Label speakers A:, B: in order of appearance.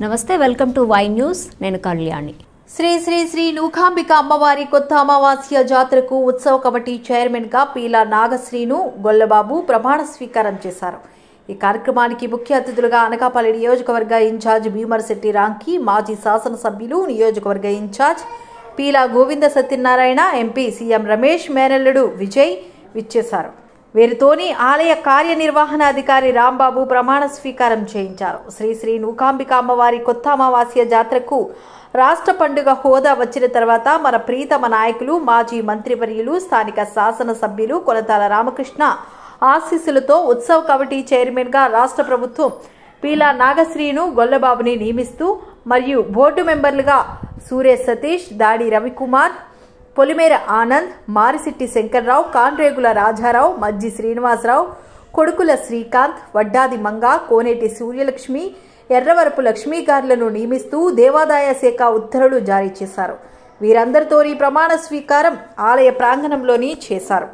A: నమస్తే, welcome to Y news. నేను కళ్యాణి.
B: శ్రీ శ్రీ శ్రీ నూకాంబిక అమ్మవారి కొత్త అమావాస్య జాతరకు ఉత్సవ కమిటీ చైర్మన్ గా పీలా నాగశ్రీను గొల్లబాబు ప్రమాణ స్వీకారం చేశారు. ఈ కార్యక్రమానికి ముఖ్య అతిథులుగా అనకాపల్లి నియోజకవర్గ ఇన్ఛార్జ్ భీమర్శెట్టి రాంకి, మాజీ శాసనసభ్యులు, నియోజకవర్గ incharge Peela Govinda Satyanarayana, MP CM Ramesh, మేనల్లుడు విజయ్ విచ్చేశారు. వీరితోని ఆలయ కార్యనిర్వహణాధికారి రాంబాబు ప్రమాణ స్వీకారం చేయించారు. శ్రీ శ్రీ నూకాంబిక అమ్మవారి కొత్త అమావాస్య జాతరకు రాష్ట్ర పండుగ హోదా వచ్చిన తర్వాత మన ప్రీతమ నాయకులు, మాజీ మంత్రివర్యులు, స్థానిక శాసనసభ్యులు కొనతాల రామకృష్ణ ఆశీస్సులతో ఉత్సవ కమిటీ చైర్మన్ గా రాష్ట్ర ప్రభుత్వం పీలా నాగశ్రీను గొల్లబాబుని నియమిస్తూ మరియు బోర్డు మెంబర్లుగా సూర్య సతీష్, దాడి రవికుమార్, పొలిమేర ఆనంద్, మారిశెట్టి శంకర్రావు, కాన్రేగుల రాజారావు, మజ్జి శ్రీనివాసరావు, కొడుకుల శ్రీకాంత్, వడ్డాది మంగ, కోనేటి సూర్యలక్ష్మి, ఎర్రవరపు లక్ష్మీగారులను నియమిస్తూ దేవాదాయ శాఖ ఉత్తర్వులు జారీ చేశారు. వీరందరితోని ప్రమాణ స్వీకారం ఆలయ ప్రాంగణంలోని చేశారు.